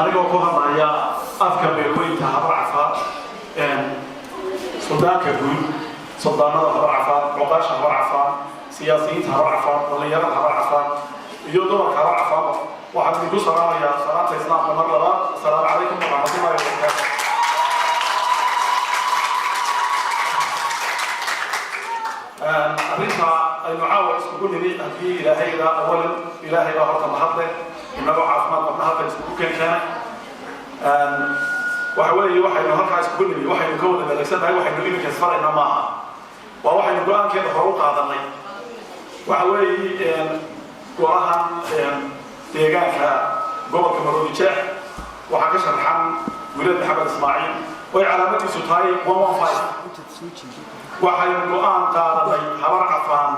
أنا أقول هيا أفكار بيقولي تهبر عفا سلطان كبير سلطان هبر عفا عقاش هبر عفا سياسيين هبر عفا وليان هبر عفا يودور هبر عفا واحد يقول سلام يا صلاة الإسلام مرة السلام عليكم ورحمة الله وبركاته. أريدها المعاور يقول لي أكيد إلهي لا أولا إلهي لا هرت محطة إنه عافمات قبلها كان كان وحوالي واحد إنه هرت عايز يقول لي واحد يكون إن الإنسان هاي واحد يقول لي كسفر إنه معها وواحد يقول أنا كده فروق هذا اللي وحوالي وراها تيجان كجوبل كمرودي شاح وحكش الحن ولاد محمد إسماعيل وعلامتي سطحي 115 waxay go'aan qaaday habar cafaan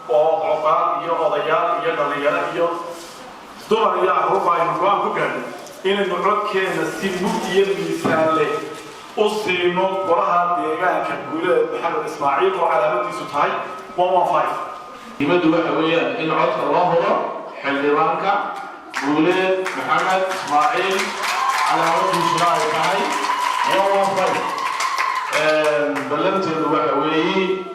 oo oqaal iyo odayaal iyo dhalinyaro iyo dumar iyo carruur ay go'aan ku gaadhay inaynu codkeena si mugdi iyo miisaan leh u siino golaha deegaanka guuleed maxamed ismaaciil oo calaamadiisu tahay 115 nimadu waxa weeyaan in codka loo helo xildhibaanka guuleed maxamed ismaaciil calaamadiisu ay tahay 115 بلنتنا وحوي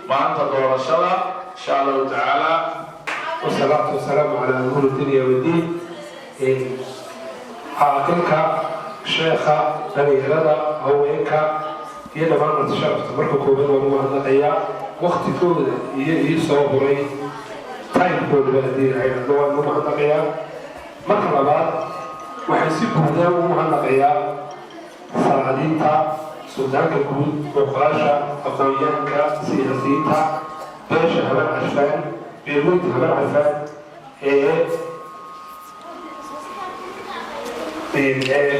ما أنت دور الشرع إن شاء الله تعالى والصلاة والسلام على نور الدنيا والدين. حاكمك شيخة بني رضا هوينك يدفع عن الشرف تبركوا بين ومهنقيا وقت كود يصوري تايم كود بلدين عين الدول ومهنقيا مرة بعد وحسيبهم ذا ومهنقيا صعدينتا سلطان كقول وقراشة أقوياء سياسية باشا هبل عشفان بيرمون هبل عشفان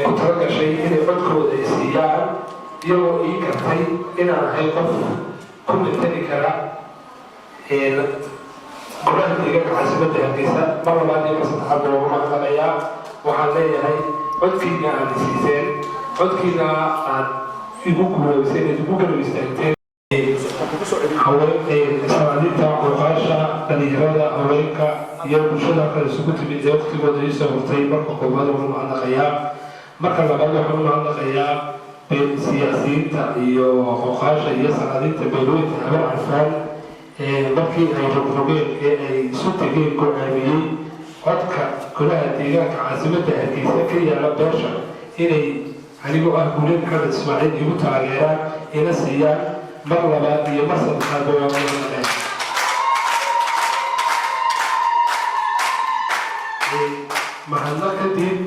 كنت رجع شيء إني أذكر السياق يوم يكفي إن أنا هيقف كل التاني كلا قرآن تيجي عاصمة الهندسة مرة بعد يوم حضر وما خليا وحليا هاي أذكرنا عن السيسان أذكرنا عن يبوكوا وسيلة يبوكوا ويستهتين حوالي إسرائيلية وقاشة بنيرادة أمريكا يوم شدة السكوت من وقت ودريسة وطيب مركو قبادة ومعنا غياب مركا لبادة ومعنا غياب بين سياسيين تأيو وقاشة إسرائيلية بيروت عبر عفان مركي أي رقمين أي سوتي جيل كوناميين قدك كلها تيجاك عاصمة الهندسة كي على باشا إلي anigoo ah guuleed maxamed ismaaciil igu taageeraan ina siiyaan mar labaad iyo mar saddexaad oo mahadnaq kadib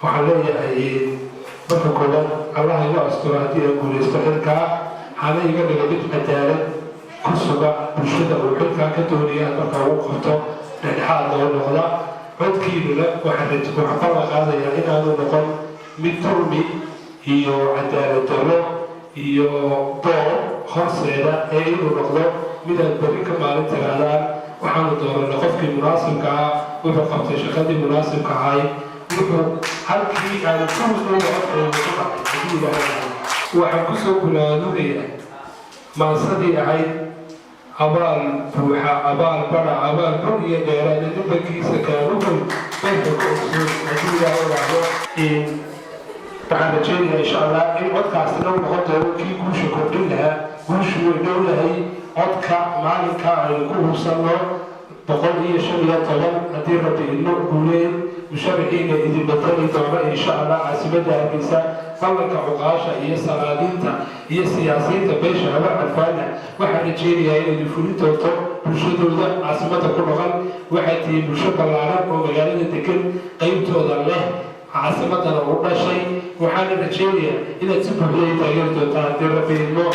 waxaan leeyahay marka koowaad allah igu asturo haddii aan guulaysto xilkaa hana iga dhiga mid cadaalad ku suga bulshada uu xilkaa ka doonaya marka uu qabto dhexdhexaad loo noqda codkiinuna waxaan falla qaadayaa inaanu noqon mid turmi iyo cadaalad darro iyo boor horseeda ee inuu noqdo midaad berri ka maalin tiraadaan waxaanu doonana qofkii munaasibka ah wuxuu qabtay shaqadii munaasibka ahay wuxuu halkii aan kuusooga codkeeda ku dhacay waxaan kusoo gulaanugaya maasadii ahayd abaal buuxa abaal bara abaal bur iyo dheeraada nimankiisa kaanugay beerka ku ogsoon haddii ilaahay dhacdo waxaan rajeynayaa insha allah in codkaasi dhow noqon doono kii guusha kordhin lahaa guushu way dhow yahay codka maalinka aynu ku hubsanno 115 haddii rabbi idno guuleed musharaxiina idin batali doona insha allah caasimadda hargeysa ballanka cuqaasha iyo salaadiinta iyo siyaasiyiinta beesha habar carfaana waxaan rajeynayaa inaynu fulin doonto bulshadooda caasimadda ku noqon waxay tihiin bulsho ballaaran oo magaalada degan qaybtooda leh caasimadana u dhashay waxaana rajeynayaa inaad si buuxda taageeri doontaan haddii rabbi idno